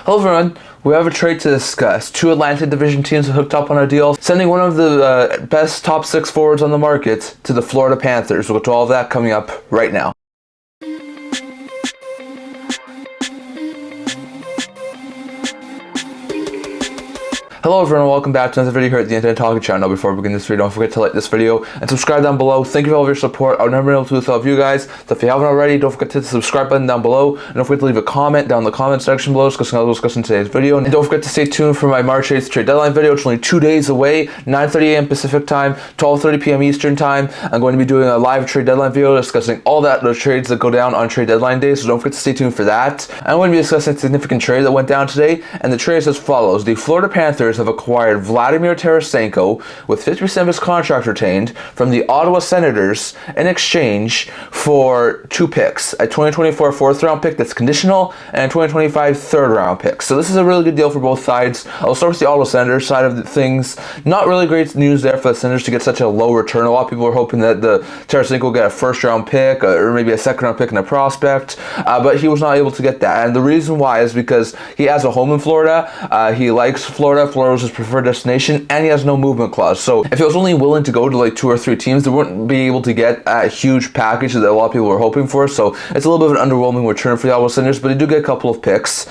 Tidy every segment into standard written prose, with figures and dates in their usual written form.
Hello everyone, we have a trade to discuss. Two Atlantic Division teams have hooked up on a deal, sending one of the best top 6 forwards on the market to the Florida Panthers. We'll get to all of that coming up right now. Hello everyone, welcome back to another video here at the Internet Talking channel. Before we begin this video, don't forget to like this video and subscribe down below. Thank you for all of your support. I've never been able to do this without you guys. So if you haven't already, don't forget to hit the subscribe button down below. And don't forget to leave a comment down in the comment section below discussing today's video. And don't forget to stay tuned for my March 8th trade deadline video. It's only 2 days away, 9:30 a.m. Pacific time, 12:30 p.m. Eastern time. I'm going to be doing a live trade deadline video discussing all those trades that go down on trade deadline day. So don't forget to stay tuned for that. I'm going to be discussing a significant trade that went down today. And the trade is as follows. The Florida Panthers have acquired Vladimir Tarasenko with 50% of his contract retained from the Ottawa Senators in exchange for 2 picks, a 2024 4th round pick that's conditional and a 2025 3rd round pick. So this is a really good deal for both sides. I'll start with the Ottawa Senators side of things. Not really great news there for the Senators to get such a low return. A lot of people were hoping that the Tarasenko will get a 1st round pick or maybe a 2nd round pick and a prospect, but he was not able to get that. And the reason why is because he has a home in Florida. He likes Florida. Florida was his preferred destination, and he has no movement clause. So if he was only willing to go to like 2 or 3 teams, they wouldn't be able to get a huge package that a lot of people were hoping for. So it's a little bit of an underwhelming return for the Ottawa Senators, but they do get a couple of picks.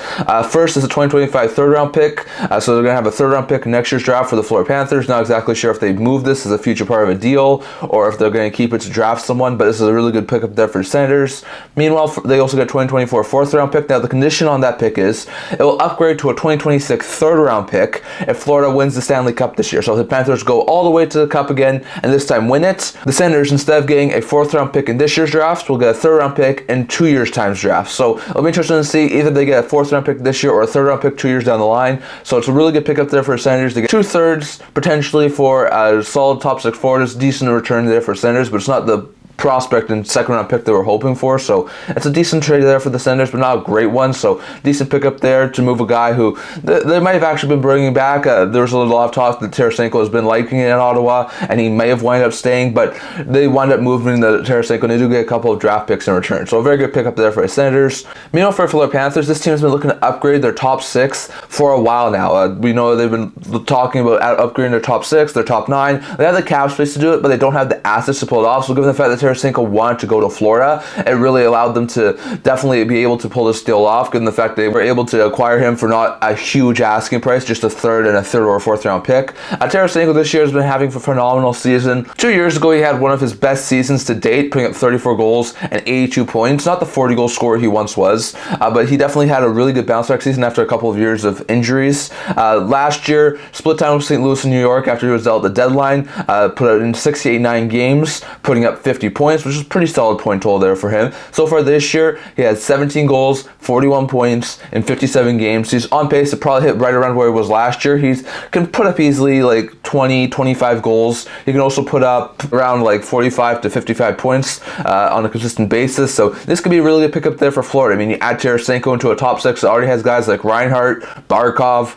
First is a 2025 3rd round pick. So they're going to have a 3rd round pick in next year's draft for the Florida Panthers. Not exactly sure if they move this as a future part of a deal or if they're going to keep it to draft someone, but this is a really good pickup there for the Senators. Meanwhile, they also get a 2024 4th round pick. Now the condition on that pick is it will upgrade to a 2026 3rd round pick if Florida wins the Stanley Cup this year. So if the Panthers go all the way to the Cup again and this time win it, the Senators, instead of getting a 4th round pick in this year's draft, will get a 3rd round pick in 2 years' time's draft. So it'll be interesting to see either they get a 4th round pick this year or a 3rd round pick 2 years down the line. So it's a really good pickup there for the Senators. They get 2/3 potentially for a solid top 6 forward. It's decent return there for Senators, but it's not the prospect and 2nd round pick they were hoping for. So it's a decent trade there for the Senators, but not a great one. So decent pickup there to move a guy who they might have actually been bringing back. There was a lot of talk that Tarasenko has been liking it in Ottawa, and he may have wound up staying, but they wound up moving the Tarasenko, and they do get a couple of draft picks in return. So a very good pickup there for the Senators. Meanwhile, for the Florida Panthers, this team has been looking to upgrade their top 6 for a while now. We know they've been talking about upgrading their top 6, their top 9. They have the cap space to do it, but they don't have the assets to pull it off. So given the fact that Tarasenko wanted to go to Florida, it really allowed them to definitely be able to pull this deal off, given the fact they were able to acquire him for not a huge asking price, just a 3rd and a 3rd or a 4th round pick. Tarasenko this year has been having a phenomenal season. 2 years ago, he had one of his best seasons to date, putting up 34 goals and 82 points. Not the 40 goal scorer he once was, but he definitely had a really good bounce back season after a couple of years of injuries. Last year, split time with St. Louis and New York after he was dealt the deadline, put out in 68-9 games, putting up 50 points, which is a pretty solid point total there for him. So far this year, he has 17 goals, 41 points in 57 games. He's on pace to probably hit right around where he was last year. He can put up easily like 20, 25 goals. He can also put up around like 45 to 55 points on a consistent basis. So this could be a really good pickup there for Florida. I mean, you add Tarasenko into a top 6 that already has guys like Reinhart, Barkov,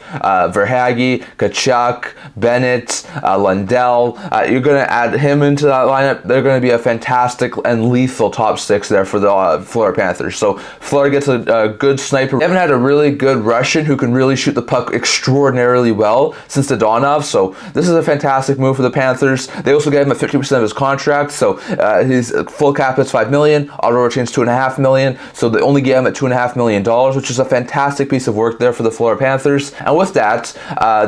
Verhaeghe, Tkachuk, Bennett, Lundell. You're going to add him into that lineup. They're going to be a fantastic and lethal top 6 there for the Florida Panthers. So Florida gets a good sniper. They haven't had a really good Russian who can really shoot the puck extraordinarily well since the Donov. So this is a fantastic move for the Panthers. They also gave him a 50% of his contract. So his full cap is $5 million. Ottawa retains $2.5 million. So they only gave him at $2.5 million, which is a fantastic piece of work there for the Florida Panthers. And with that,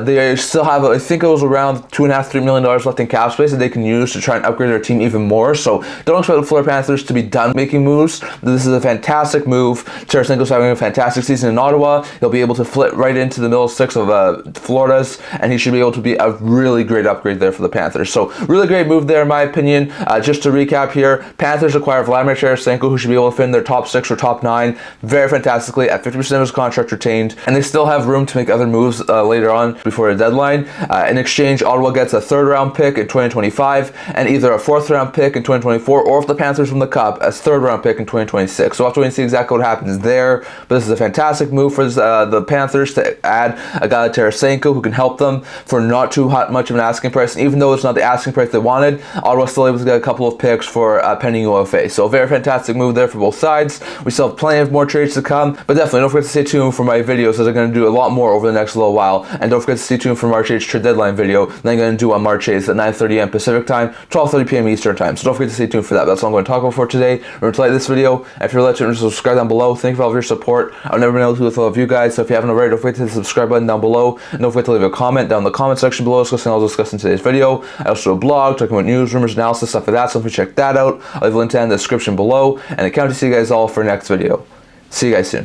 they still have, I think it was around $2.5–3 million left in cap space that they can use to try and upgrade their team even more. So don't expect the Florida Panthers to be done making moves. This is a fantastic move. Tarasenko's having a fantastic season in Ottawa. He'll be able to flip right into the middle 6 of Florida's, and he should be able to be a really great upgrade there for the Panthers. So really great move there in my opinion. Just to recap here, Panthers acquire Vladimir Tarasenko, who should be able to fit in their top 6 or top 9 very fantastically at 50% of his contract retained, and they still have room to make other moves later on before the deadline. In exchange, Ottawa gets a 3rd round pick in 2025 and either a 4th round pick in 2025 2024, or if the Panthers win the Cup, as third round pick in 2026. So we'll have to wait and see exactly what happens there. But this is a fantastic move for the Panthers to add a guy like Tarasenko who can help them for not too much of an asking price. And even though it's not the asking price they wanted, Ottawa's still able to get a couple of picks for pending UFA. So a very fantastic move there for both sides. We still have plenty of more trades to come, but definitely don't forget to stay tuned for my videos, as I'm going to do a lot more over the next little while. And don't forget to stay tuned for March 8th trade deadline video that I'm going to do on March 8th at 9:30 a.m. Pacific time, 12:30 p.m. Eastern time. So don't forget to stay tuned for that. That's all I'm going to talk about for today. Remember to like this video. And if you're liking, subscribe down below. Thank you for all of your support. I've never been able to do this with all of you guys. So if you haven't already, don't forget to hit the subscribe button down below. And don't forget to leave a comment down in the comment section below discussing all I'll discuss in today's video. I also do a blog talking about news, rumors, analysis, stuff like that. So if you check that out, I'll leave a link down in the description below. And I can't wait to see you guys all for next video. See you guys soon.